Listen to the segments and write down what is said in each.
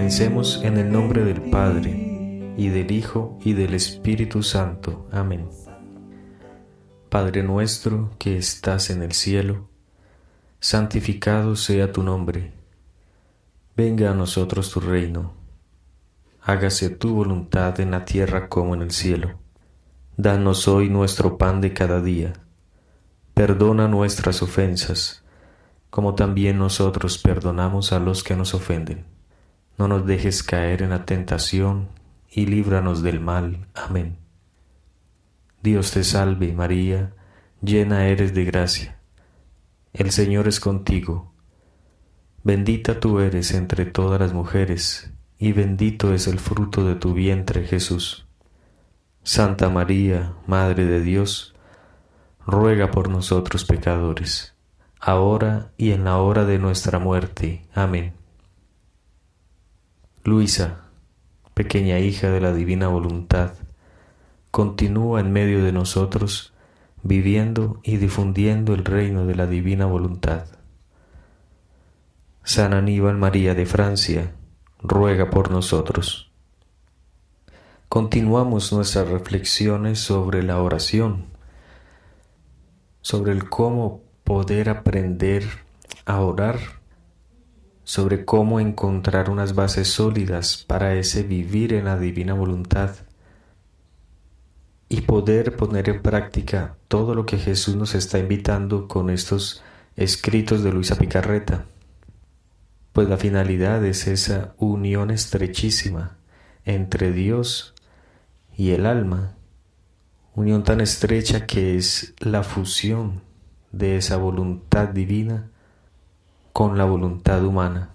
Comencemos en el nombre del Padre, y del Hijo, y del Espíritu Santo. Amén. Padre nuestro que estás en el cielo, santificado sea tu nombre. Venga a nosotros tu reino. Hágase tu voluntad en la tierra como en el cielo. Danos hoy nuestro pan de cada día. Perdona nuestras ofensas, como también nosotros perdonamos a los que nos ofenden. No nos dejes caer en la tentación, y líbranos del mal. Amén. Dios te salve, María, llena eres de gracia. El Señor es contigo. Bendita tú eres entre todas las mujeres, y bendito es el fruto de tu vientre, Jesús. Santa María, Madre de Dios, ruega por nosotros pecadores, ahora y en la hora de nuestra muerte. Amén. Luisa, pequeña hija de la divina voluntad, continúa en medio de nosotros, viviendo y difundiendo el reino de la divina voluntad. San Aníbal María de Francia, ruega por nosotros. Continuamos nuestras reflexiones sobre la oración, sobre el cómo poder aprender a orar, sobre cómo encontrar unas bases sólidas para ese vivir en la divina voluntad y poder poner en práctica todo lo que Jesús nos está invitando con estos escritos de Luisa Picarreta. Pues la finalidad es esa unión estrechísima entre Dios y el alma, unión tan estrecha que es la fusión de esa voluntad divina con la voluntad humana,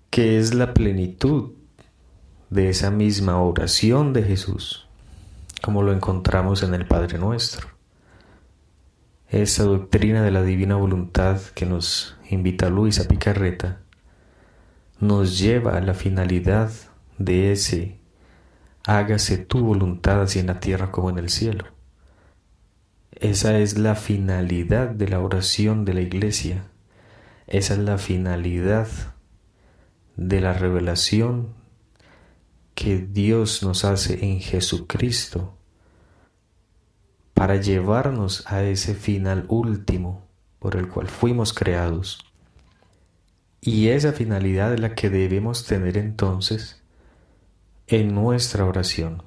que es la plenitud de esa misma oración de Jesús, como lo encontramos en el Padre Nuestro. Esa doctrina de la divina voluntad que nos invita Luisa Picarreta nos lleva a la finalidad de ese hágase tu voluntad así en la tierra como en el cielo. Esa es la finalidad de la oración de la Iglesia. Esa es la finalidad de la revelación que Dios nos hace en Jesucristo para llevarnos a ese final último por el cual fuimos creados. Y esa finalidad es la que debemos tener entonces en nuestra oración.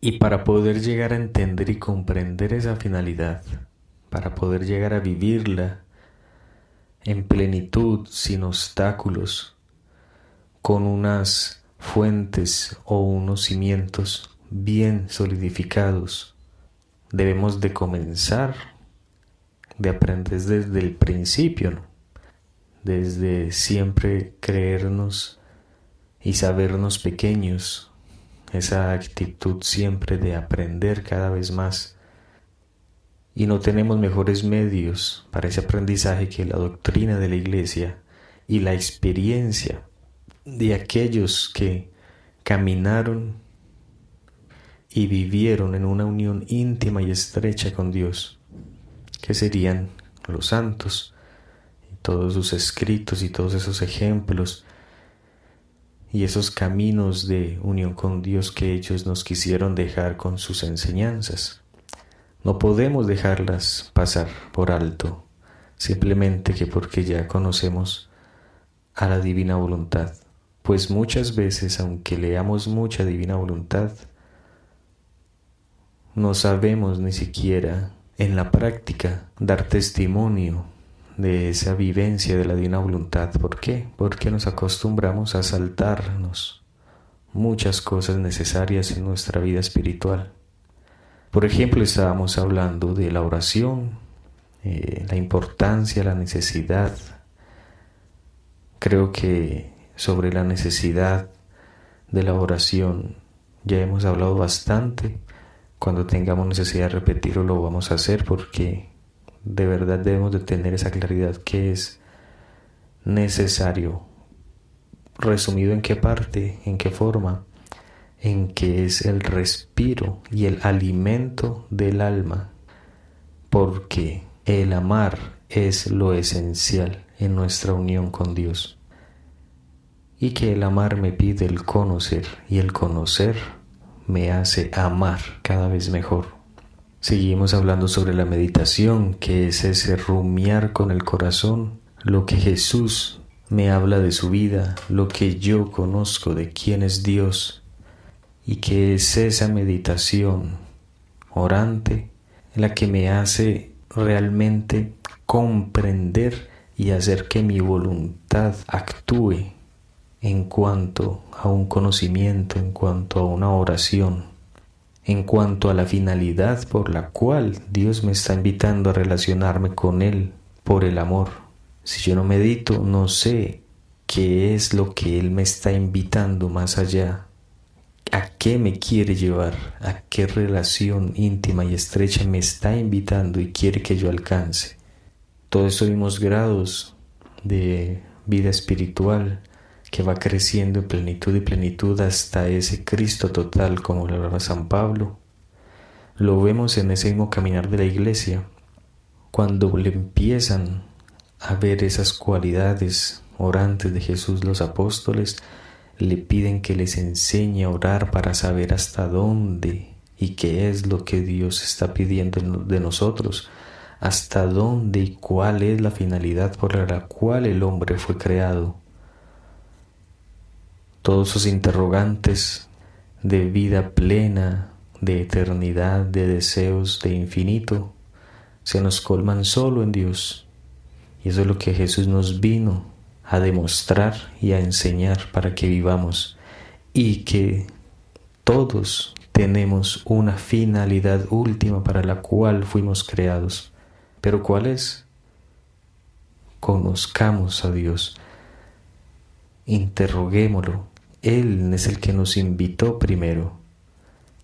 Y para poder llegar a entender y comprender esa finalidad, para poder llegar a vivirla en plenitud, sin obstáculos, con unas fuentes o unos cimientos bien solidificados, debemos de comenzar, de aprender desde el principio, ¿no? Desde siempre creernos y sabernos pequeños, esa actitud siempre de aprender cada vez más. Y no tenemos mejores medios para ese aprendizaje que la doctrina de la Iglesia y la experiencia de aquellos que caminaron y vivieron en una unión íntima y estrecha con Dios, que serían los santos, y todos sus escritos y todos esos ejemplos y esos caminos de unión con Dios que ellos nos quisieron dejar con sus enseñanzas. No podemos dejarlas pasar por alto, simplemente que porque ya conocemos a la divina voluntad. Pues muchas veces, aunque leamos mucha divina voluntad, no sabemos ni siquiera en la práctica dar testimonio de esa vivencia de la divina voluntad. ¿Por qué? Porque nos acostumbramos a saltarnos muchas cosas necesarias en nuestra vida espiritual. Por ejemplo, estábamos hablando de la oración, la importancia, la necesidad. Creo que sobre la necesidad de la oración ya hemos hablado bastante. Cuando tengamos necesidad de repetirlo lo vamos a hacer, porque de verdad debemos de tener esa claridad que es necesario. ¿Resumido en qué parte? ¿En qué forma? En que es el respiro y el alimento del alma, porque el amar es lo esencial en nuestra unión con Dios. y que el amar me pide el conocer y el conocer me hace amar cada vez mejor. Seguimos hablando sobre la meditación, que es ese rumiar con el corazón lo que Jesús me habla de su vida, lo que yo conozco de quién es Dios, y que es esa meditación orante la que me hace realmente comprender y hacer que mi voluntad actúe en cuanto a un conocimiento, en cuanto a una oración, en cuanto a la finalidad por la cual Dios me está invitando a relacionarme con Él por el amor. Si yo no medito, no sé qué es lo que Él me está invitando más allá, a qué me quiere llevar, a qué relación íntima y estrecha me está invitando y quiere que yo alcance. Todos subimos grados de vida espiritual que va creciendo en plenitud y plenitud hasta ese Cristo total, como lo hablaba San Pablo. Lo vemos en ese mismo caminar de la Iglesia, cuando le empiezan a ver esas cualidades orantes de Jesús. Los apóstoles le piden que les enseñe a orar para saber hasta dónde y qué es lo que Dios está pidiendo de nosotros, hasta dónde y cuál es la finalidad por la cual el hombre fue creado. Todos esos interrogantes de vida plena, de eternidad, de deseos, de infinito, se nos colman solo en Dios. Y eso es lo que Jesús nos vino a demostrar y a enseñar para que vivamos, y que todos tenemos una finalidad última para la cual fuimos creados. ¿Pero cuál es? Conozcamos a Dios, interroguémoslo. Él es el que nos invitó primero.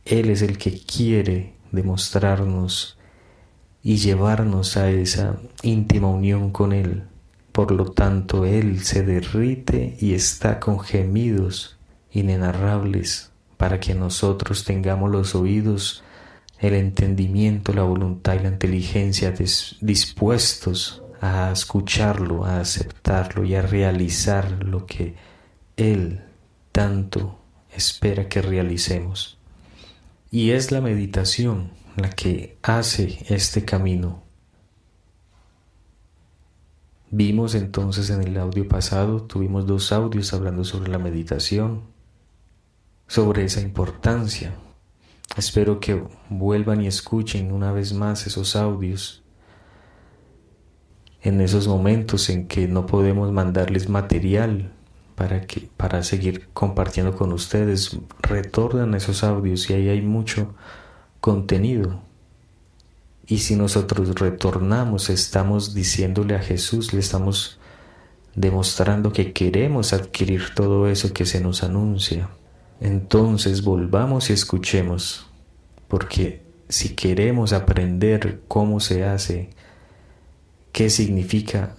Él es el que quiere demostrarnos y llevarnos a esa íntima unión con Él. Por lo tanto, Él se derrite y está con gemidos inenarrables para que nosotros tengamos los oídos, el entendimiento, la voluntad y la inteligencia dispuestos a escucharlo, a aceptarlo y a realizar lo que Él tanto espera que realicemos. Y es la meditación la que hace este camino. Vimos entonces en el audio pasado, tuvimos 2 audios hablando sobre la meditación, sobre esa importancia. Espero que vuelvan y escuchen una vez más esos audios. En esos momentos en que no podemos mandarles material para seguir compartiendo con ustedes, retornan esos audios y ahí hay mucho contenido. Y si nosotros retornamos, estamos diciéndole a Jesús, le estamos demostrando que queremos adquirir todo eso que se nos anuncia. Entonces volvamos y escuchemos, porque si queremos aprender cómo se hace, qué significa,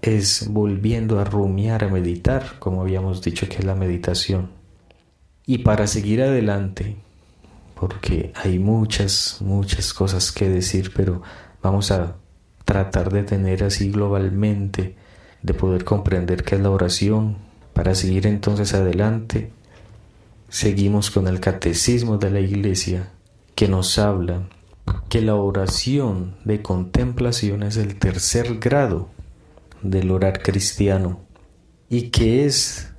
es volviendo a rumiar, a meditar, como habíamos dicho que es la meditación. Y para seguir adelante, porque hay muchas cosas que decir, pero vamos a tratar de tener así globalmente, de poder comprender qué es la oración. Para seguir entonces adelante, seguimos con el Catecismo de la Iglesia, que nos habla que la oración de contemplación es el tercer grado del orar cristiano. ¿Y qué es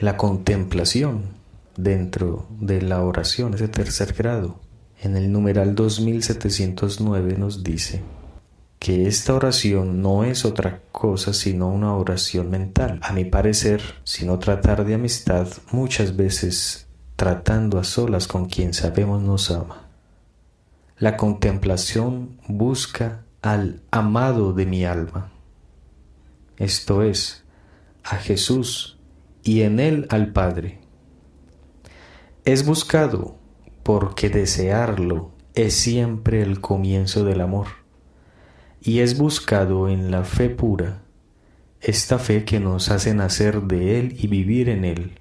la contemplación dentro de la oración, ese tercer grado? En el numeral 2709 nos dice que esta oración no es otra cosa sino una oración mental. A mi parecer, sino tratar de amistad, muchas veces tratando a solas con quien sabemos nos ama. La contemplación busca al amado de mi alma, esto es, a Jesús, y en él al Padre. Es buscado porque desearlo es siempre el comienzo del amor, y es buscado en la fe pura, esta fe que nos hace nacer de él y vivir en él.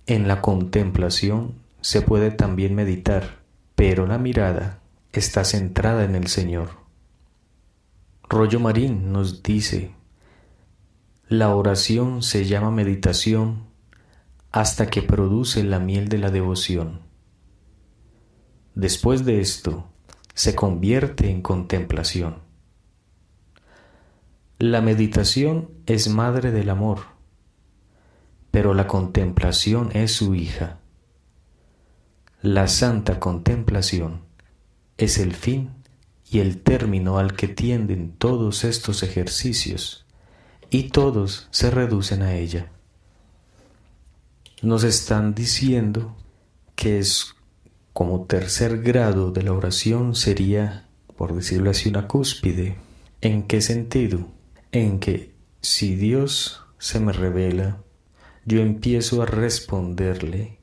En la contemplación se puede también meditar, pero la mirada está centrada en el Señor. Rollo Marín nos dice La oración se llama meditación hasta que produce la miel de la devoción. Después de esto, se convierte en contemplación. La meditación es madre del amor, pero la contemplación es su hija. La santa contemplación es el fin y el término al que tienden todos estos ejercicios, y todos se reducen a ella. Nos están diciendo que es como tercer grado de la oración, sería, por decirlo así, una cúspide. ¿En qué sentido? En que si Dios se me revela, yo empiezo a responderle.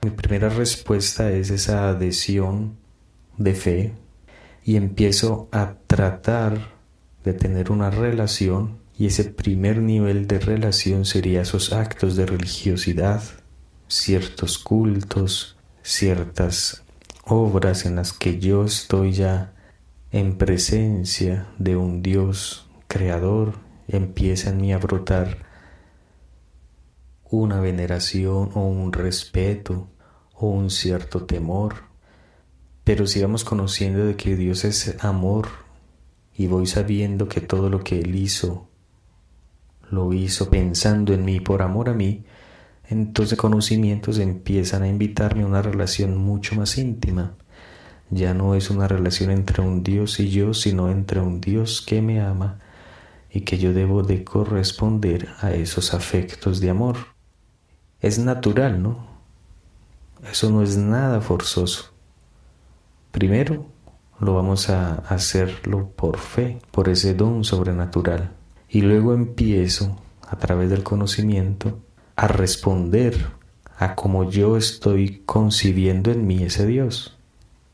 Mi primera respuesta es esa adhesión de fe y empiezo a tratar de tener una relación, y ese primer nivel de relación sería esos actos de religiosidad, ciertos cultos, ciertas obras en las que yo estoy ya en presencia de un Dios creador. Empieza en mí a brotar una veneración o un respeto o un cierto temor. Pero si vamos conociendo de que Dios es amor y voy sabiendo que todo lo que Él hizo, lo hizo pensando en mí, por amor a mí, entonces conocimientos empiezan a invitarme a una relación mucho más íntima. Ya no es una relación entre un Dios y yo, sino entre un Dios que me ama y que yo debo de corresponder a esos afectos de amor. Es natural, ¿no? Eso no es nada forzoso. Primero, lo vamos a hacerlo por fe, por ese don sobrenatural. Y luego empiezo, a través del conocimiento, a responder a cómo yo estoy concibiendo en mí ese Dios.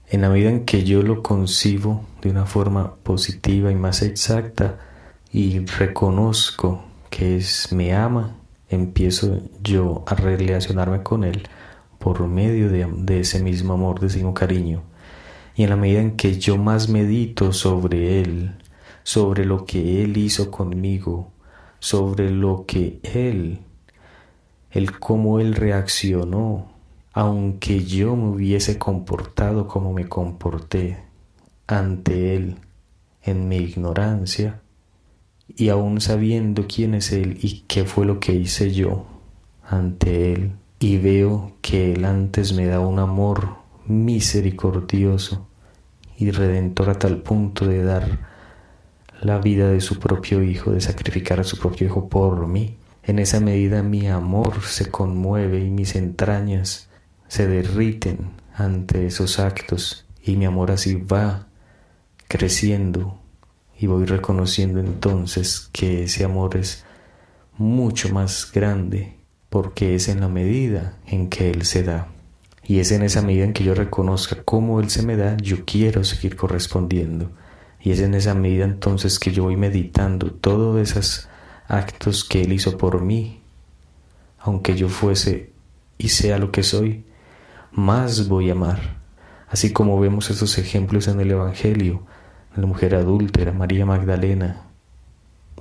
En la medida en que yo lo concibo de una forma positiva y más exacta y reconozco que me ama, empiezo yo a relacionarme con Él por medio de ese mismo amor, de ese mismo cariño. Y en la medida en que yo más medito sobre Él, sobre lo que Él hizo conmigo, sobre lo que cómo Él reaccionó, aunque yo me hubiese comportado como me comporté ante Él en mi ignorancia, y aún sabiendo quién es Él y qué fue lo que hice yo ante Él, y veo que Él antes me da un amor misericordioso y redentor a tal punto de dar la vida de su propio Hijo, de sacrificar a su propio Hijo por mí. En esa medida mi amor se conmueve y mis entrañas se derriten ante esos actos, y mi amor así va creciendo, y voy reconociendo entonces que ese amor es mucho más grande porque es en la medida en que Él se da. Y es en esa medida en que yo reconozca cómo Él se me da, yo quiero seguir correspondiendo. Y es en esa medida entonces que yo voy meditando todos esos actos que Él hizo por mí. Aunque yo fuese y sea lo que soy, más voy a amar. Así como vemos esos ejemplos en el Evangelio, la mujer adúltera, María Magdalena.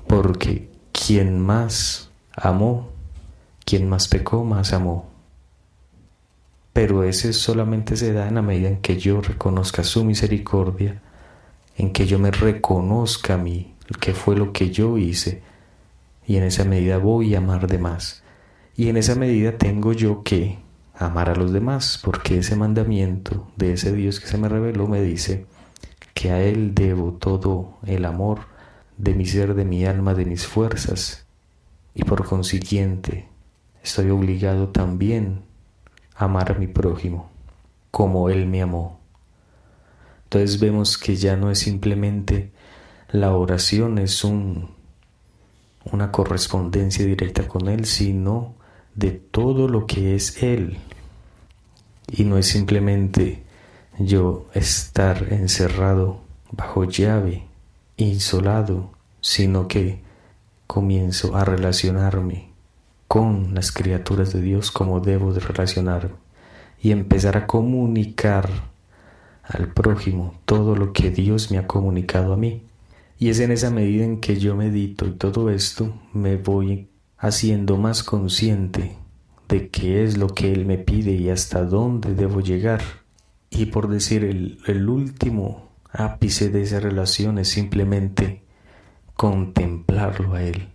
Porque quien más amó, quien más pecó, más amó. Pero ese solamente se da en la medida en que yo reconozca su misericordia, en que yo me reconozca a mí, que fue lo que yo hice, y en esa medida voy a amar de más. Y en esa medida tengo yo que amar a los demás, porque ese mandamiento de ese Dios que se me reveló me dice que a Él debo todo el amor de mi ser, de mi alma, de mis fuerzas, y por consiguiente estoy obligado también a amar a mi prójimo como Él me amó. Entonces vemos que ya no es simplemente la oración, es una correspondencia directa con Él, sino de todo lo que es Él. Y no es simplemente yo estar encerrado bajo llave, insolado, sino que comienzo a relacionarme con las criaturas de Dios como debo de relacionarme, y empezar a comunicar al prójimo todo lo que Dios me ha comunicado a mí. Y es en esa medida en que yo medito y todo esto, me voy haciendo más consciente de qué es lo que Él me pide y hasta dónde debo llegar. Y por decir, el último ápice de esa relación es simplemente contemplarlo a Él.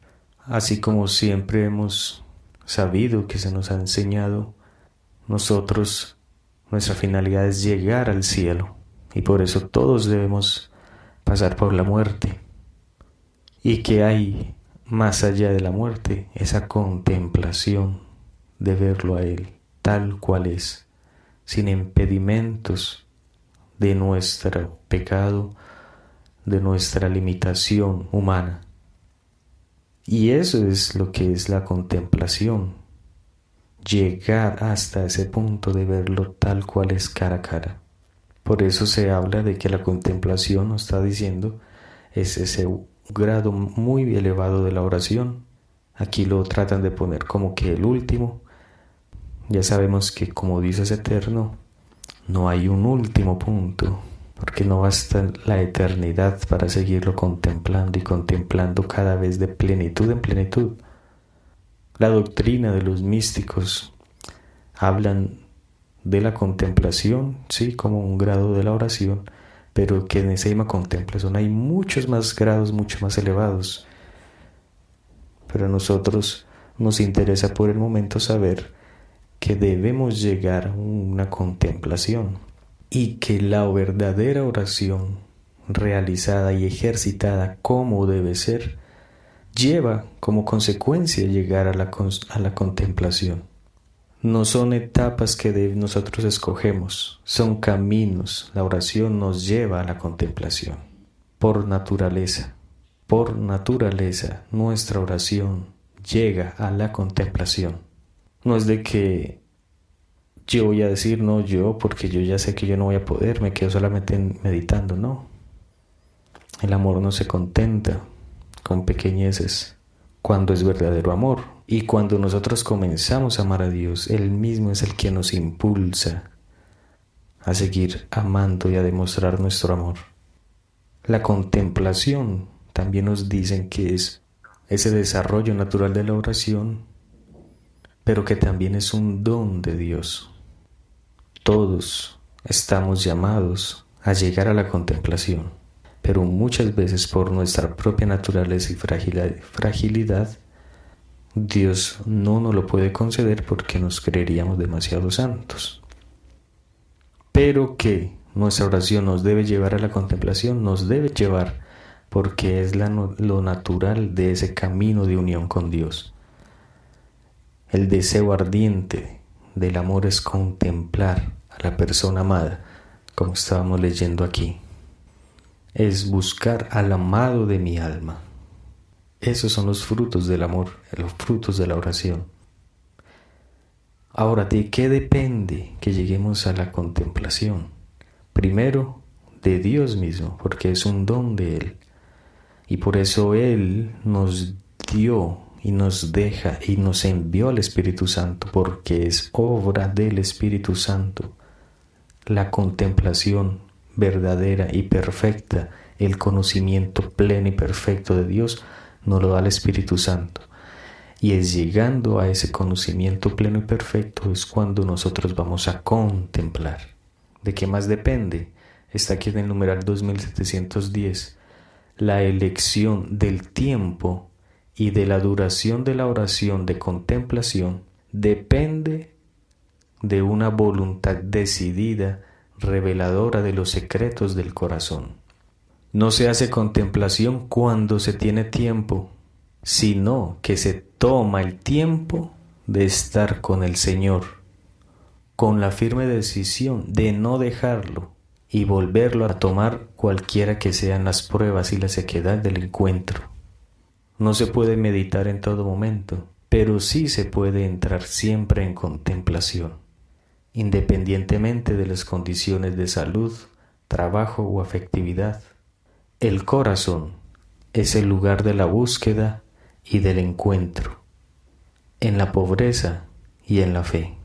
Así como siempre hemos sabido que se nos ha enseñado, nosotros, nuestra finalidad es llegar al cielo, y por eso todos debemos pasar por la muerte. ¿Y que hay más allá de la muerte? Esa contemplación de verlo a Él tal cual es, sin impedimentos de nuestro pecado, de nuestra limitación humana. Y eso es lo que es la contemplación, llegar hasta ese punto de verlo tal cual es cara a cara. Por eso se habla de que la contemplación, nos está diciendo, es ese grado muy elevado de la oración. Aquí lo tratan de poner como que el último. Ya sabemos que, como Dios es eterno, no hay un último punto, porque no basta la eternidad para seguirlo contemplando y contemplando cada vez de plenitud en plenitud. La doctrina de los místicos hablan de la contemplación, sí, como un grado de la oración, pero que en esa misma contemplación hay muchos más grados, mucho más elevados. Pero a nosotros nos interesa por el momento saber que debemos llegar a una contemplación y que la verdadera oración realizada y ejercitada como debe ser lleva como consecuencia llegar a la contemplación. No son etapas que nosotros escogemos, son caminos. La oración nos lleva a la contemplación. Por naturaleza, nuestra oración llega a la contemplación. No es de que yo voy a decir, no, yo, porque yo ya sé que yo no voy a poder, me quedo solamente meditando, no. El amor no se contenta con pequeñeces cuando es verdadero amor. Y cuando nosotros comenzamos a amar a Dios, Él mismo es el que nos impulsa a seguir amando y a demostrar nuestro amor. La contemplación también nos dicen que es ese desarrollo natural de la oración, pero que también es un don de Dios. Todos estamos llamados a llegar a la contemplación, pero muchas veces por nuestra propia naturaleza y fragilidad, Dios no nos lo puede conceder porque nos creeríamos demasiado santos. Pero que nuestra oración nos debe llevar a la contemplación, nos debe llevar porque es lo natural de ese camino de unión con Dios. El deseo ardiente del amor es contemplar a la persona amada, como estábamos leyendo aquí. Es buscar al amado de mi alma. Esos son los frutos del amor, los frutos de la oración. Ahora, ¿de qué depende que lleguemos a la contemplación? Primero, de Dios mismo, porque es un don de Él. Y por eso Él nos dio y nos deja y nos envió al Espíritu Santo, porque es obra del Espíritu Santo. La contemplación verdadera y perfecta, el conocimiento pleno y perfecto de Dios, nos lo da el Espíritu Santo. Y es llegando a ese conocimiento pleno y perfecto es cuando nosotros vamos a contemplar. ¿De qué más depende? Está aquí en el numeral 2710. La elección del tiempo y de la duración de la oración de contemplación depende de una voluntad decidida, reveladora de los secretos del corazón. No se hace contemplación cuando se tiene tiempo, sino que se toma el tiempo de estar con el Señor, con la firme decisión de no dejarlo y volverlo a tomar cualquiera que sean las pruebas y la sequedad del encuentro. No se puede meditar en todo momento, pero sí se puede entrar siempre en contemplación, independientemente de las condiciones de salud, trabajo o afectividad. El corazón es el lugar de la búsqueda y del encuentro, en la pobreza y en la fe.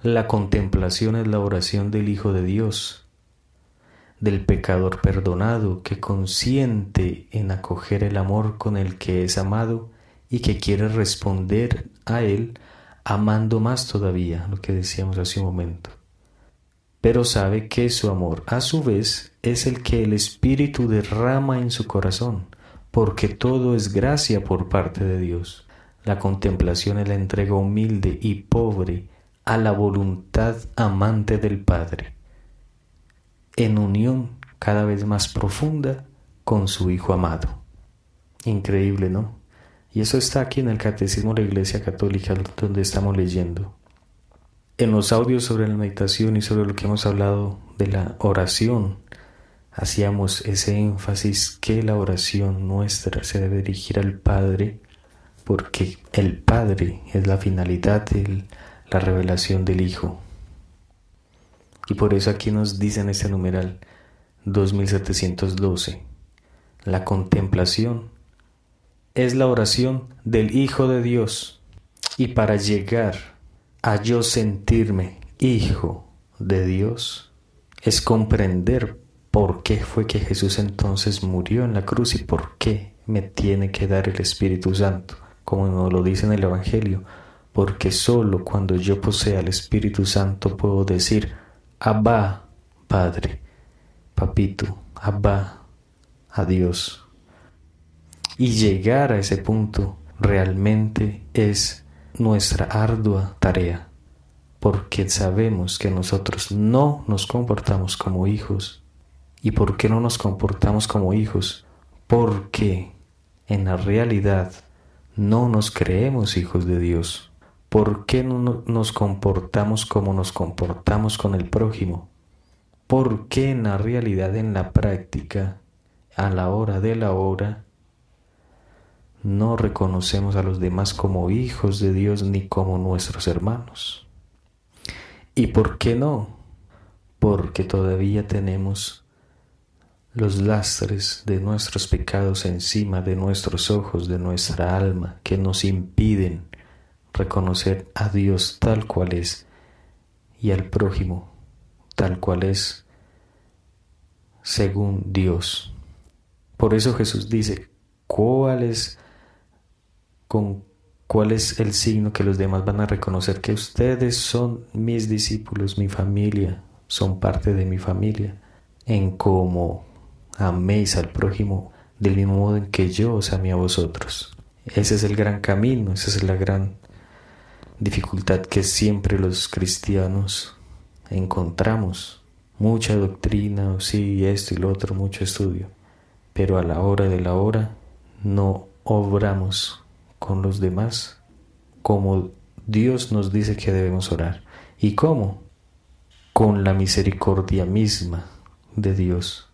La contemplación es la oración del Hijo de Dios. del pecador perdonado que consiente en acoger el amor con el que es amado y que quiere responder a él amando más todavía, lo que decíamos hace un momento. Pero sabe que su amor, a su vez, es el que el Espíritu derrama en su corazón, porque todo es gracia por parte de Dios. La contemplación es la entrega humilde y pobre a la voluntad amante del Padre, en unión cada vez más profunda con su Hijo amado. Increíble, ¿no? Y eso está aquí en el Catecismo de la Iglesia Católica, donde estamos leyendo. En los audios sobre la meditación y sobre lo que hemos hablado de la oración, hacíamos ese énfasis que la oración nuestra se debe dirigir al Padre, porque el Padre es la finalidad de la revelación del Hijo. Y por eso aquí nos dice en este numeral 2712, la contemplación es la oración del Hijo de Dios, y para llegar a yo sentirme hijo de Dios es comprender por qué fue que Jesús entonces murió en la cruz y por qué me tiene que dar el Espíritu Santo, como nos lo dice en el Evangelio, porque solo cuando yo posea el Espíritu Santo puedo decir Abba, Padre, Papito, Abba, a Dios. Y llegar a ese punto realmente es nuestra ardua tarea, porque sabemos que nosotros no nos comportamos como hijos. ¿Y por qué no nos comportamos como hijos? Porque en la realidad no nos creemos hijos de Dios. ¿Por qué no nos comportamos como nos comportamos con el prójimo? Porque en la realidad, en la práctica, a la hora de la hora, no reconocemos a los demás como hijos de Dios ni como nuestros hermanos. ¿Y por qué no? Porque todavía tenemos los lastres de nuestros pecados encima de nuestros ojos, de nuestra alma, que nos impiden reconocer a Dios tal cual es y al prójimo tal cual es según Dios. Por eso Jesús dice, ¿cuál es el signo que los demás van a reconocer que ustedes son mis discípulos, mi familia, son parte de mi familia? En cómo améis al prójimo del mismo modo en que yo os amé a vosotros. Ese es el gran camino, esa es la gran dificultad que siempre los cristianos encontramos. Mucha doctrina, sí, esto y lo otro, mucho estudio, pero a la hora de la hora no obramos con los demás como Dios nos dice que debemos orar. ¿Y cómo? Con la misericordia misma de Dios,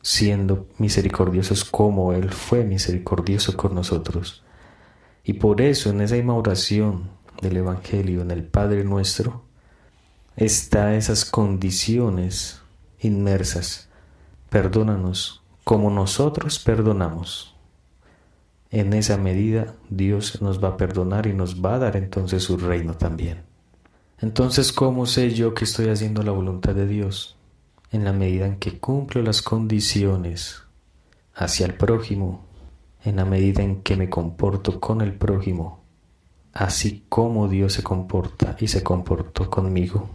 siendo misericordiosos como Él fue misericordioso con nosotros. Y por eso en esa misma oración del Evangelio, en el Padre Nuestro, está esas condiciones inmersas. Perdónanos como nosotros perdonamos. En esa medida Dios nos va a perdonar y nos va a dar entonces su reino también. Entonces, ¿cómo sé yo que estoy haciendo la voluntad de Dios? En la medida en que cumplo las condiciones hacia el prójimo, en la medida en que me comporto con el prójimo, así como Dios se comporta y se comportó conmigo.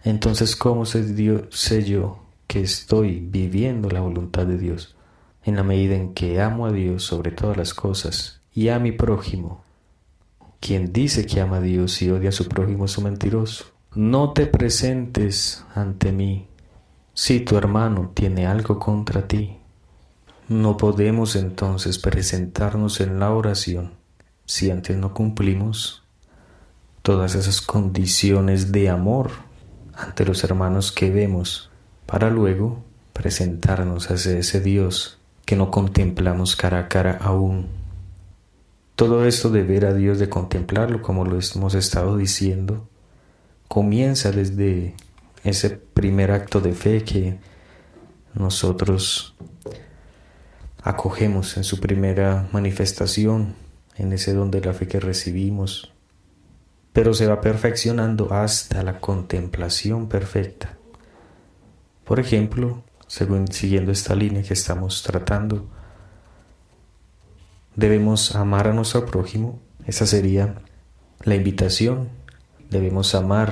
Entonces, ¿cómo sé yo que estoy viviendo la voluntad de Dios? En la medida en que amo a Dios sobre todas las cosas y a mi prójimo. Quien dice que ama a Dios y odia a su prójimo es un mentiroso. No te presentes ante mí si tu hermano tiene algo contra ti. No podemos entonces presentarnos en la oración si antes no cumplimos todas esas condiciones de amor ante los hermanos que vemos, para luego presentarnos hacia ese Dios que no contemplamos cara a cara aún. Todo esto de ver a Dios, de contemplarlo, como lo hemos estado diciendo, comienza desde ese primer acto de fe que nosotros acogemos en su primera manifestación, en ese don de la fe que recibimos, pero se va perfeccionando hasta la contemplación perfecta. Por ejemplo, siguiendo esta línea que estamos tratando, debemos amar a nuestro prójimo. Esa sería la invitación. Debemos amar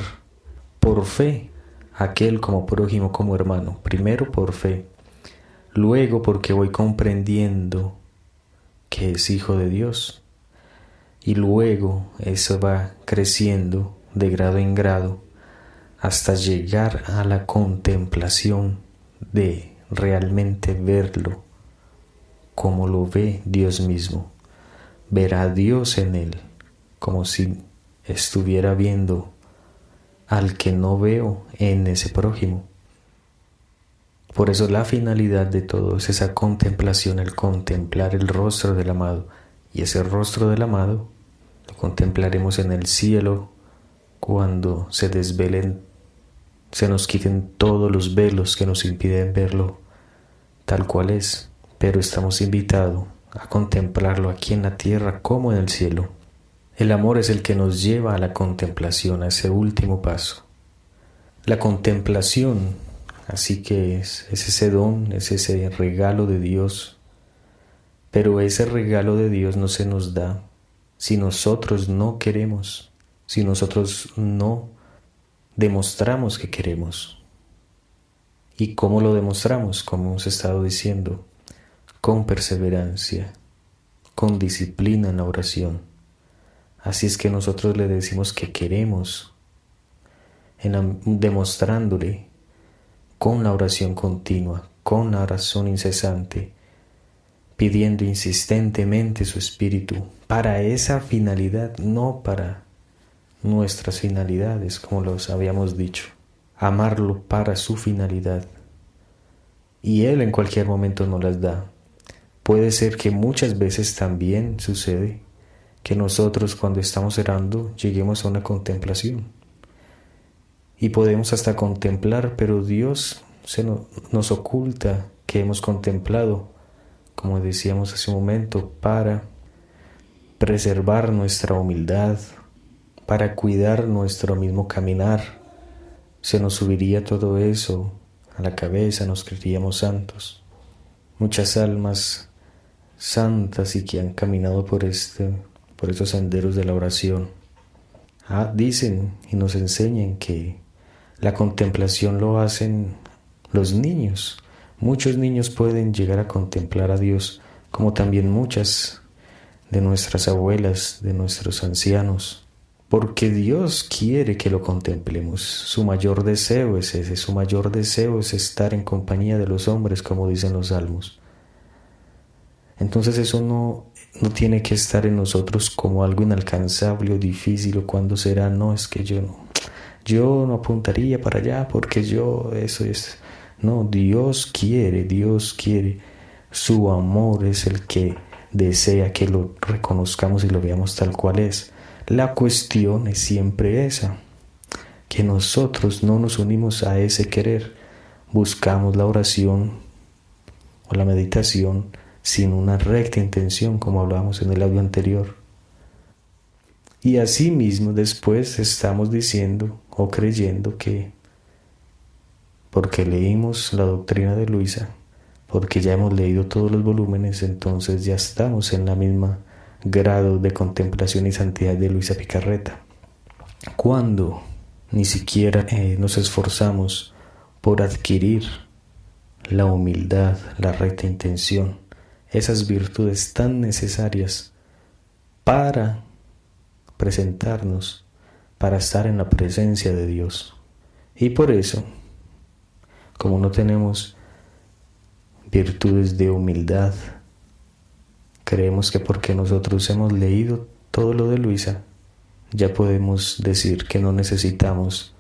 por fe a aquel como prójimo, como hermano. Primero por fe, luego porque voy comprendiendo que es hijo de Dios. Y luego eso va creciendo de grado en grado hasta llegar a la contemplación de realmente verlo como lo ve Dios mismo. Ver a Dios en él, como si estuviera viendo al que no veo en ese prójimo. Por eso la finalidad de todo es esa contemplación, el contemplar el rostro del amado. Y ese rostro del amado lo contemplaremos en el cielo cuando se desvelen, se nos quiten todos los velos que nos impiden verlo tal cual es. Pero estamos invitados a contemplarlo aquí en la tierra como en el cielo. El amor es el que nos lleva a la contemplación, a ese último paso. La contemplación, así que es ese don, es ese regalo de Dios. Pero ese regalo de Dios no se nos da si nosotros no queremos, si nosotros no demostramos que queremos. ¿Y cómo lo demostramos? Como hemos estado diciendo, con perseverancia, con disciplina en la oración. Así es que nosotros le decimos que queremos, demostrándole con la oración continua, con la oración incesante, pidiendo insistentemente su espíritu para esa finalidad, no para nuestras finalidades, como los habíamos dicho. Amarlo para su finalidad. Y Él en cualquier momento nos las da. Puede ser que muchas veces también sucede que nosotros cuando estamos orando lleguemos a una contemplación. Y podemos hasta contemplar, pero Dios nos oculta que hemos contemplado, como decíamos hace un momento, para preservar nuestra humildad, para cuidar nuestro mismo caminar. Se nos subiría todo eso a la cabeza, nos creeríamos santos. Muchas almas santas y que han caminado por estos senderos de la oración, dicen y nos enseñan que la contemplación lo hacen los niños. Muchos niños pueden llegar a contemplar a Dios, como también muchas de nuestras abuelas, de nuestros ancianos, porque Dios quiere que lo contemplemos. Su mayor deseo es ese, su mayor deseo es estar en compañía de los hombres, como dicen los salmos. Entonces eso no tiene que estar en nosotros como algo inalcanzable o difícil, o cuando será, no, es que yo no apuntaría para allá porque eso es. No, Dios quiere, su amor es el que desea que lo reconozcamos y lo veamos tal cual es. La cuestión es siempre esa, que nosotros no nos unimos a ese querer, buscamos la oración o la meditación sin una recta intención, como hablábamos en el audio anterior. Y asimismo después estamos diciendo o creyendo que porque leímos la doctrina de Luisa, porque ya hemos leído todos los volúmenes, entonces ya estamos en la misma grado de contemplación y santidad de Luisa Picarreta. Cuando ni siquiera nos esforzamos por adquirir la humildad, la recta intención, esas virtudes tan necesarias para presentarnos, para estar en la presencia de Dios. Y por eso, como no tenemos virtudes de humildad, creemos que porque nosotros hemos leído todo lo de Luisa, ya podemos decir que no necesitamos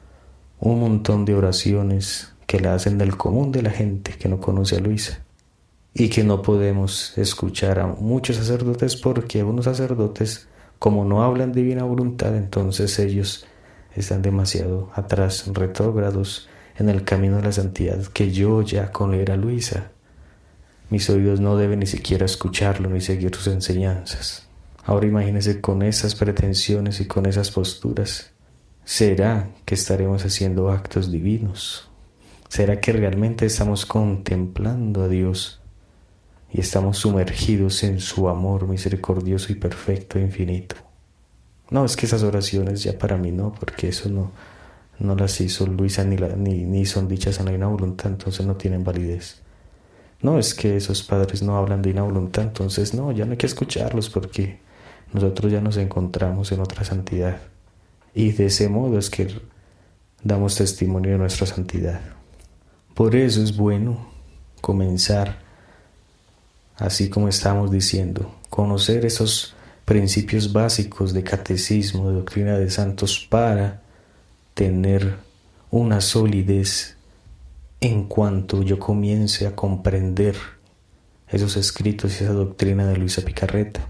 un montón de oraciones que la hacen del común de la gente que no conoce a Luisa, y que no podemos escuchar a muchos sacerdotes porque unos sacerdotes, como no hablan divina voluntad, entonces ellos están demasiado atrás, retrógrados en el camino de la santidad, que yo ya con leer a Luisa, mis oídos no deben ni siquiera escucharlo ni seguir sus enseñanzas. Ahora imagínense con esas pretensiones y con esas posturas, ¿será que estaremos haciendo actos divinos? ¿Será que realmente estamos contemplando a Dios y estamos sumergidos en su amor misericordioso y perfecto e infinito? No, es que esas oraciones ya para mí no, porque eso no las hizo Luisa ni son dichas en la Divina Voluntad, entonces no tienen validez. No, es que esos padres no hablan de Divina Voluntad, entonces no, ya no hay que escucharlos porque nosotros ya nos encontramos en otra santidad. Y de ese modo es que damos testimonio de nuestra santidad. Por eso es bueno comenzar, así como estamos diciendo, conocer esos principios básicos de catecismo, de doctrina de santos, para tener una solidez en cuanto yo comience a comprender esos escritos y esa doctrina de Luisa Picarreta,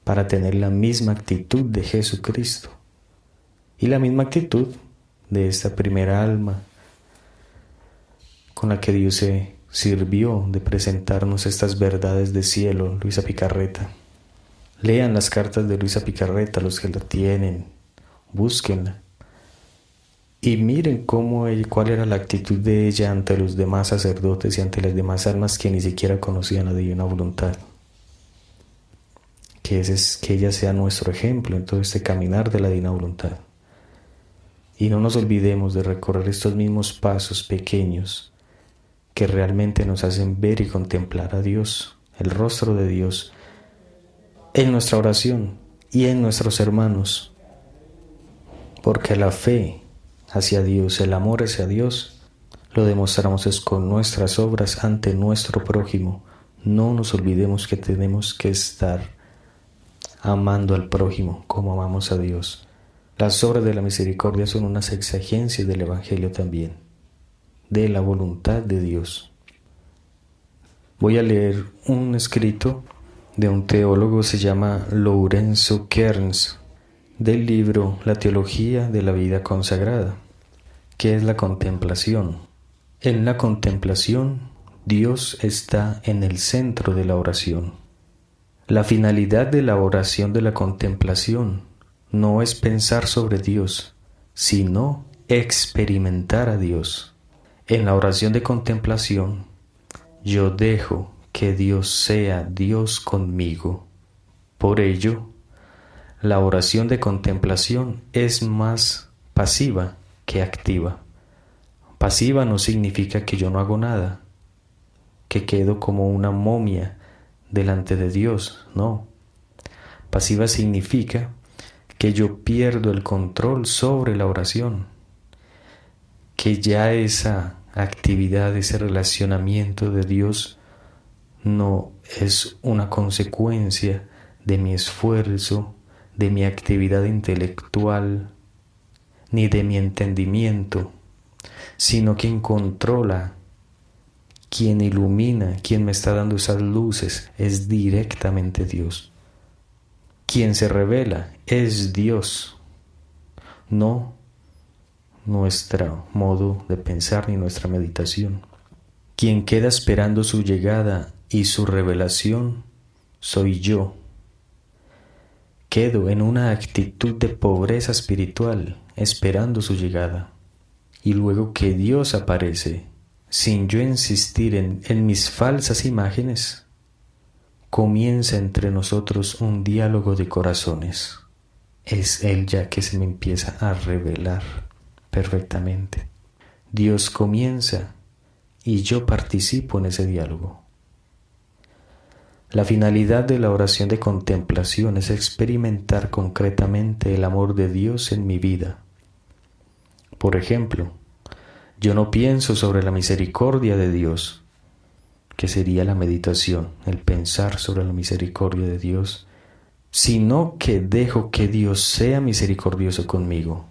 para tener la misma actitud de Jesucristo y la misma actitud de esta primera alma con la que Dios se sirvió de presentarnos estas verdades de cielo, Luisa Picarreta. Lean las cartas de Luisa Picarreta, los que la tienen, búsquenla y miren cuál era la actitud de ella ante los demás sacerdotes y ante las demás almas que ni siquiera conocían la divina voluntad. Que ella sea nuestro ejemplo en todo este caminar de la divina voluntad. Y no nos olvidemos de recorrer estos mismos pasos pequeños que realmente nos hacen ver y contemplar a Dios, el rostro de Dios, en nuestra oración y en nuestros hermanos. Porque la fe hacia Dios, el amor hacia Dios, lo demostramos es con nuestras obras ante nuestro prójimo. No nos olvidemos que tenemos que estar amando al prójimo como amamos a Dios. Las obras de la misericordia son unas exagencias del Evangelio también, de la voluntad de Dios. Voy a leer un escrito de un teólogo, se llama Lorenzo Kerns, del libro La teología de la vida consagrada. ¿Qué es la contemplación? En la contemplación, Dios está en el centro de la oración. La finalidad de la oración de la contemplación no es pensar sobre Dios, sino experimentar a Dios. En la oración de contemplación, yo dejo que Dios sea Dios conmigo. Por ello, la oración de contemplación es más pasiva que activa. Pasiva no significa que yo no hago nada, que quedo como una momia delante de Dios, no. Pasiva significa que yo pierdo el control sobre la oración, que ya esa actividad, ese relacionamiento de Dios no es una consecuencia de mi esfuerzo, de mi actividad intelectual, ni de mi entendimiento, sino quien controla, quien ilumina, quien me está dando esas luces, es directamente Dios. Quien se revela es Dios, no nuestro modo de pensar ni nuestra meditación. Quien queda esperando su llegada y su revelación soy yo. Quedo en una actitud de pobreza espiritual, esperando su llegada. Y luego que Dios aparece, sin yo insistir en mis falsas imágenes, comienza entre nosotros un diálogo de corazones. Es Él ya que se me empieza a revelar perfectamente. Dios comienza y yo participo en ese diálogo. La finalidad de la oración de contemplación es experimentar concretamente el amor de Dios en mi vida. Por ejemplo, yo no pienso sobre la misericordia de Dios, que sería la meditación, el pensar sobre la misericordia de Dios, sino que dejo que Dios sea misericordioso conmigo.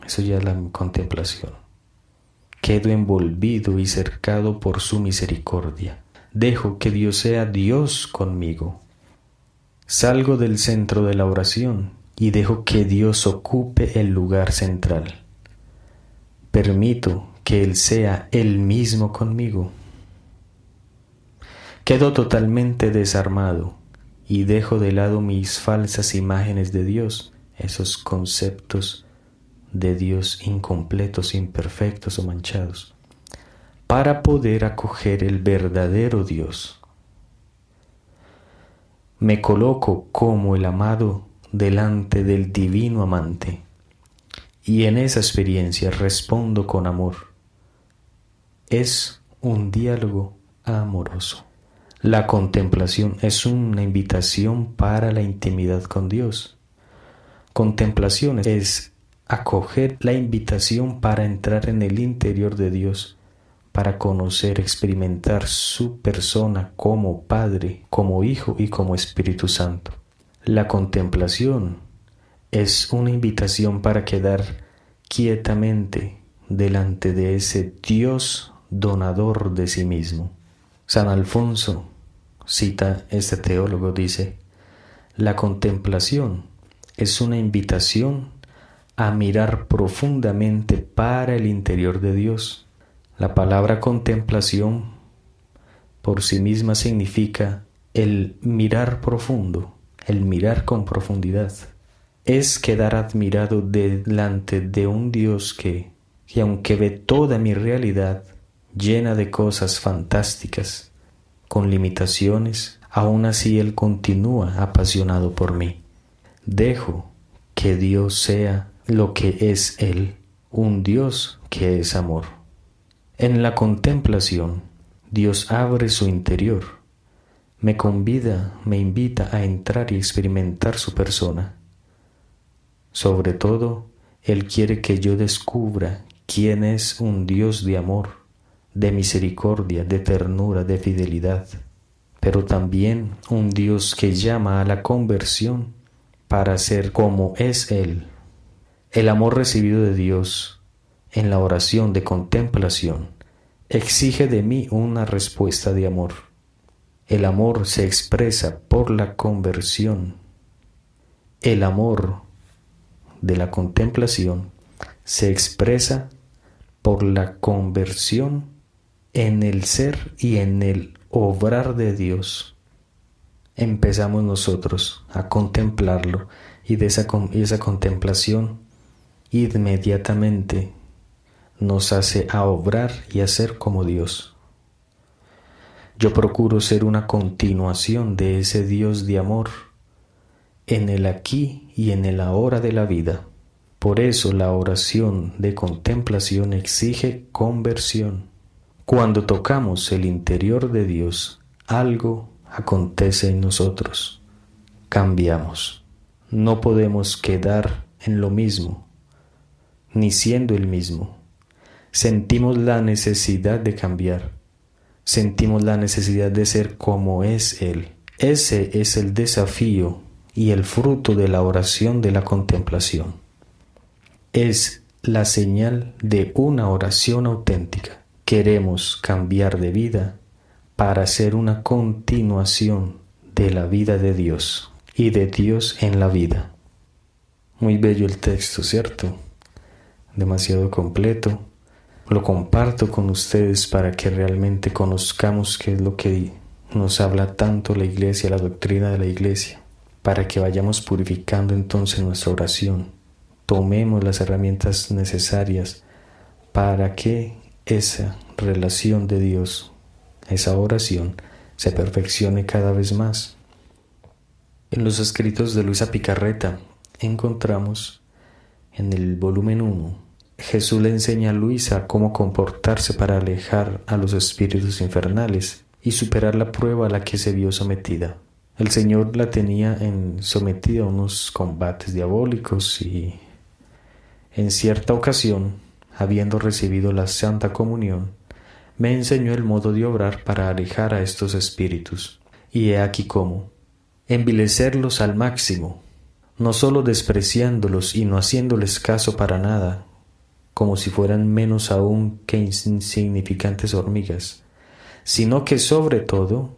Eso ya es la contemplación. Quedo envolvido y cercado por su misericordia. Dejo que Dios sea Dios conmigo. Salgo del centro de la oración y dejo que Dios ocupe el lugar central. Permito que Él sea Él mismo conmigo. Quedo totalmente desarmado y dejo de lado mis falsas imágenes de Dios, esos conceptos de Dios incompletos, imperfectos o manchados. para poder acoger el verdadero Dios. Me coloco como el amado delante del divino amante y en esa experiencia respondo con amor. Es un diálogo amoroso. La contemplación es una invitación para la intimidad con Dios. Contemplación es acoger la invitación para entrar en el interior de Dios, para conocer, experimentar su persona como Padre, como Hijo y como Espíritu Santo. La contemplación es una invitación para quedar quietamente delante de ese Dios donador de sí mismo. San Alfonso cita este teólogo, dice: la contemplación es una invitación a mirar profundamente para el interior de Dios. La palabra contemplación por sí misma significa el mirar profundo, el mirar con profundidad. Es quedar admirado delante de un Dios que aunque ve toda mi realidad llena de cosas fantásticas, con limitaciones, aún así Él continúa apasionado por mí. Dejo que Dios sea lo que es Él, un Dios que es amor. En la contemplación, Dios abre su interior, me convida, me invita a entrar y experimentar su persona. Sobre todo, Él quiere que yo descubra quién es un Dios de amor, de misericordia, de ternura, de fidelidad, pero también un Dios que llama a la conversión para ser como es Él. El amor recibido de Dios en la oración de contemplación exige de mí una respuesta de amor. El amor se expresa por la conversión. El amor de la contemplación se expresa por la conversión en el ser y en el obrar de Dios. Empezamos nosotros a contemplarlo y de esa contemplación inmediatamente nos hace a obrar y a ser como Dios. Yo procuro ser una continuación de ese Dios de amor en el aquí y en el ahora de la vida. Por eso la oración de contemplación exige conversión. Cuando tocamos el interior de Dios, algo acontece en nosotros. Cambiamos. No podemos quedar en lo mismo, ni siendo el mismo. Sentimos la necesidad de cambiar. Sentimos la necesidad de ser como es Él. Ese es el desafío y el fruto de la oración de la contemplación. Es la señal de una oración auténtica. Queremos cambiar de vida para ser una continuación de la vida de Dios y de Dios en la vida. Muy bello el texto, ¿cierto? Demasiado completo. Lo comparto con ustedes para que realmente conozcamos qué es lo que nos habla tanto la Iglesia, la doctrina de la Iglesia, para que vayamos purificando entonces nuestra oración. Tomemos las herramientas necesarias para que esa relación de Dios, esa oración, se perfeccione cada vez más. En los escritos de Luisa Picarreta encontramos en el volumen 1, Jesús le enseña a Luisa cómo comportarse para alejar a los espíritus infernales y superar la prueba a la que se vio sometida. El Señor la tenía sometida a unos combates diabólicos y en cierta ocasión, habiendo recibido la Santa Comunión, me enseñó el modo de obrar para alejar a estos espíritus. Y he aquí cómo: envilecerlos al máximo, no sólo despreciándolos y no haciéndoles caso para nada, como si fueran menos aún que insignificantes hormigas, sino que sobre todo,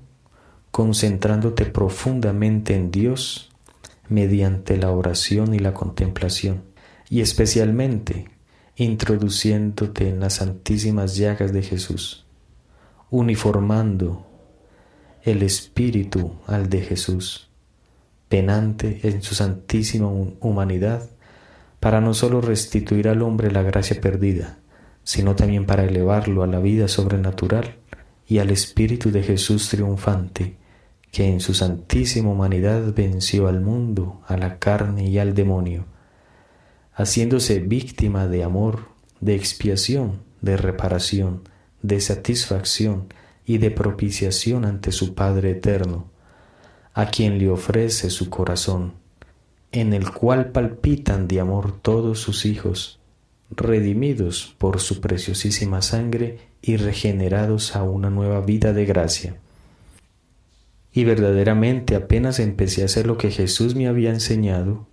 concentrándote profundamente en Dios mediante la oración y la contemplación, y especialmente introduciéndote en las santísimas llagas de Jesús, uniformando el espíritu al de Jesús, penante en su santísima humanidad, para no solo restituir al hombre la gracia perdida, sino también para elevarlo a la vida sobrenatural y al Espíritu de Jesús triunfante, que en su santísima humanidad venció al mundo, a la carne y al demonio, haciéndose víctima de amor, de expiación, de reparación, de satisfacción y de propiciación ante su Padre eterno, a quien le ofrece su corazón, en el cual palpitan de amor todos sus hijos, redimidos por su preciosísima sangre y regenerados a una nueva vida de gracia. Y verdaderamente apenas empecé a hacer lo que Jesús me había enseñado,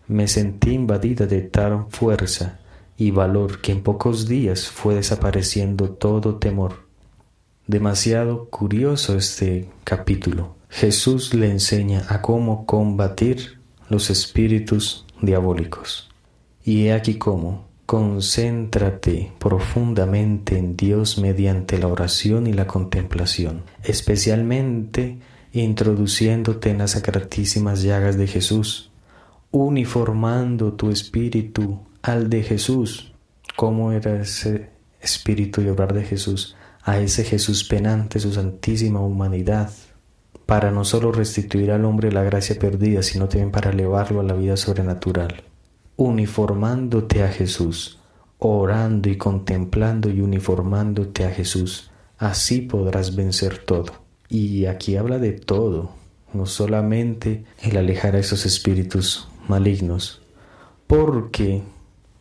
me sentí invadida de tal fuerza y valor que en pocos días fue desapareciendo todo temor. Demasiado curioso este capítulo. Jesús le enseña a cómo combatir los espíritus diabólicos. Y he aquí cómo: concéntrate profundamente en Dios mediante la oración y la contemplación, especialmente introduciéndote en las sacratísimas llagas de Jesús, uniformando tu espíritu al de Jesús. ¿Cómo era ese espíritu y obrar de Jesús? A ese Jesús penante, su santísima humanidad, para no solo restituir al hombre la gracia perdida, sino también para elevarlo a la vida sobrenatural. Uniformándote a Jesús, orando y contemplando y uniformándote a Jesús, así podrás vencer todo. Y aquí habla de todo, no solamente el alejar a esos espíritus malignos, porque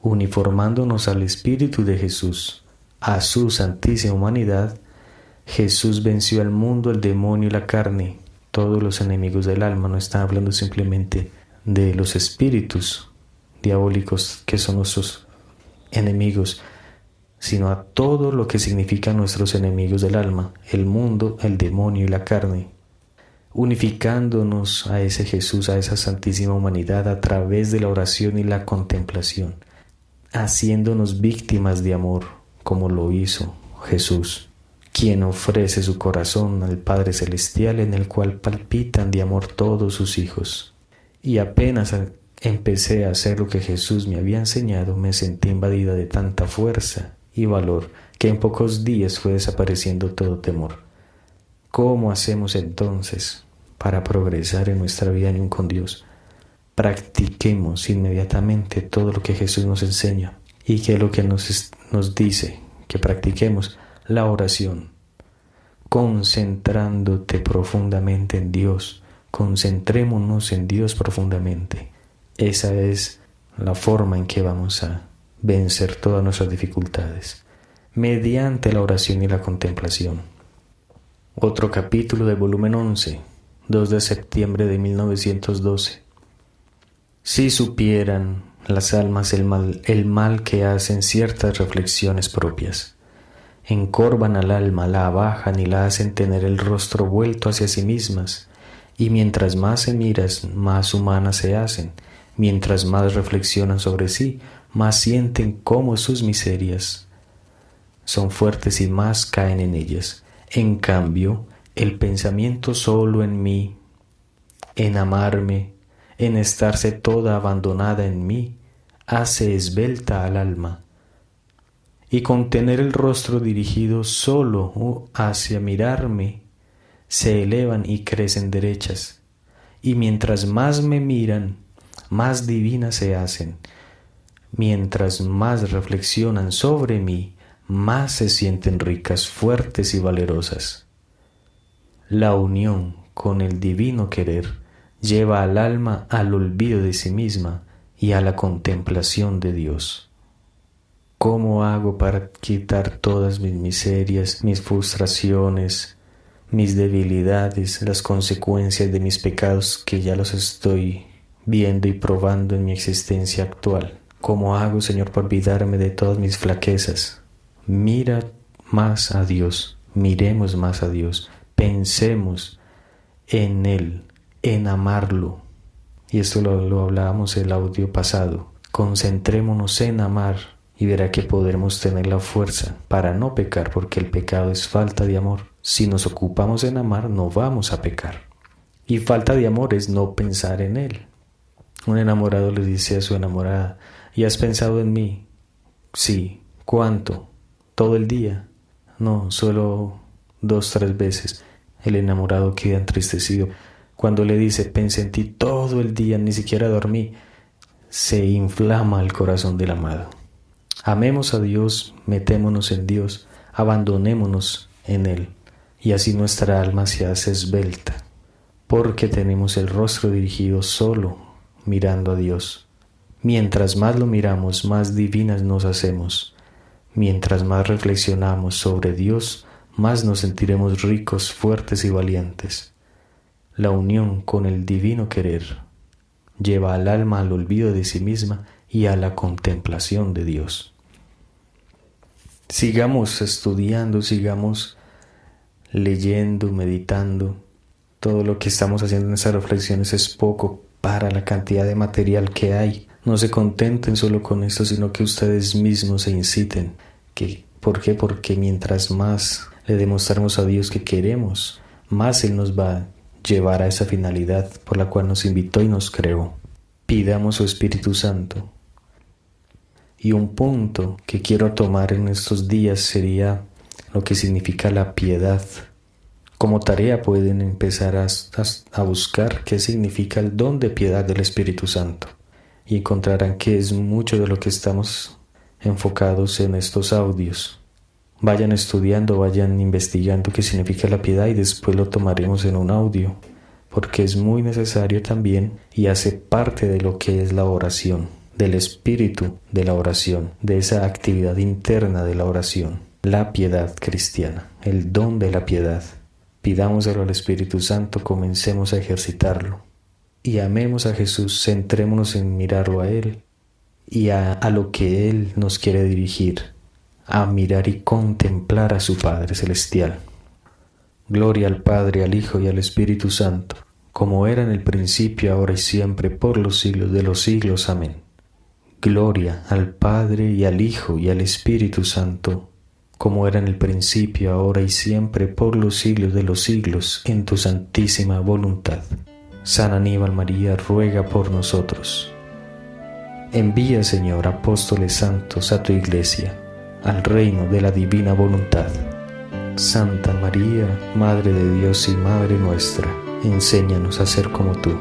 uniformándonos al Espíritu de Jesús, a su santísima humanidad, Jesús venció al mundo, el demonio y la carne, todos los enemigos del alma. No está hablando simplemente de los espíritus diabólicos que son nuestros enemigos, sino a todo lo que significan nuestros enemigos del alma, el mundo, el demonio y la carne, unificándonos a ese Jesús, a esa santísima humanidad a través de la oración y la contemplación, haciéndonos víctimas de amor, como lo hizo Jesús, quien ofrece su corazón al Padre Celestial, en el cual palpitan de amor todos sus hijos. Y apenas empecé a hacer lo que Jesús me había enseñado, me sentí invadida de tanta fuerza y valor que en pocos días fue desapareciendo todo temor. ¿Cómo hacemos entonces para progresar en nuestra vida en unión con Dios? Practiquemos inmediatamente todo lo que Jesús nos enseña, y que lo que nos dice que practiquemos: la oración, concentrándote profundamente en Dios. Concentrémonos en Dios profundamente. Esa es la forma en que vamos a vencer todas nuestras dificultades, mediante la oración y la contemplación. Otro capítulo del volumen 11, 2 de septiembre de 1912. Si supieran las almas el mal que hacen ciertas reflexiones propias, encorvan al alma, la abajan y la hacen tener el rostro vuelto hacia sí mismas, y mientras más se miras, más humanas se hacen. Mientras más reflexionan sobre sí, más sienten cómo sus miserias son fuertes y más caen en ellas. En cambio, el pensamiento solo en mí, en amarme, en estarse toda abandonada en mí, hace esbelta al alma, y con tener el rostro dirigido solo hacia mirarme, se elevan y crecen derechas, y mientras más me miran, más divinas se hacen. Mientras más reflexionan sobre mí, más se sienten ricas, fuertes y valerosas. La unión con el divino querer lleva al alma al olvido de sí misma y a la contemplación de Dios. ¿Cómo hago para quitar todas mis miserias, mis frustraciones, mis debilidades, las consecuencias de mis pecados que ya los estoy viendo y probando en mi existencia actual? ¿Cómo hago, Señor, para olvidarme de todas mis flaquezas? Mira más a Dios, miremos más a Dios, pensemos en Él, en amarlo. Y esto lo hablábamos en el audio pasado. Concentrémonos en amar y verá que podremos tener la fuerza para no pecar, porque el pecado es falta de amor. Si nos ocupamos en amar, no vamos a pecar. Y falta de amor es no pensar en Él. Un enamorado le dice a su enamorada: ¿y has pensado en mí? Sí. ¿Cuánto? todo el día. No, solo 2, 3 veces. El enamorado queda entristecido. Cuando le dice, pensé en ti todo el día, ni siquiera dormí, se inflama el corazón del amado. Amemos a Dios, metémonos en Dios, abandonémonos en Él, y así nuestra alma se hace esbelta, porque tenemos el rostro dirigido solo mirando a Dios. Mientras más lo miramos, más divinas nos hacemos. Mientras más reflexionamos sobre Dios, más nos sentiremos ricos, fuertes y valientes. La unión con el divino querer lleva al alma al olvido de sí misma y a la contemplación de Dios. Sigamos estudiando, sigamos leyendo, meditando. Todo lo que estamos haciendo en estas reflexiones es poco para la cantidad de material que hay. No se contenten solo con esto, sino que ustedes mismos se inciten. ¿Por qué? Porque mientras más le demostramos a Dios que queremos, más Él nos va a llevar a esa finalidad por la cual nos invitó y nos creó. Pidamos su Espíritu Santo. Y un punto que quiero tomar en estos días sería lo que significa la piedad. Como tarea pueden empezar a buscar qué significa el don de piedad del Espíritu Santo y encontrarán que es mucho de lo que estamos enfocados en estos audios. Vayan estudiando, vayan investigando qué significa la piedad y después lo tomaremos en un audio, porque es muy necesario también y hace parte de lo que es la oración, del espíritu de la oración, de esa actividad interna de la oración, la piedad cristiana, el don de la piedad. Pidámoselo al Espíritu Santo, comencemos a ejercitarlo y amemos a Jesús, centrémonos en mirarlo a Él y a lo que Él nos quiere dirigir, a mirar y contemplar a su Padre Celestial. Gloria al Padre, al Hijo y al Espíritu Santo, como era en el principio, ahora y siempre, por los siglos de los siglos. Amén. Gloria al Padre y al Hijo y al Espíritu Santo, como era en el principio, ahora y siempre, por los siglos de los siglos, en tu santísima voluntad. San Aníbal María, ruega por nosotros. Envía, Señor, apóstoles santos a tu iglesia, al reino de la divina voluntad. Santa María, Madre de Dios y Madre nuestra, enséñanos a ser como tú.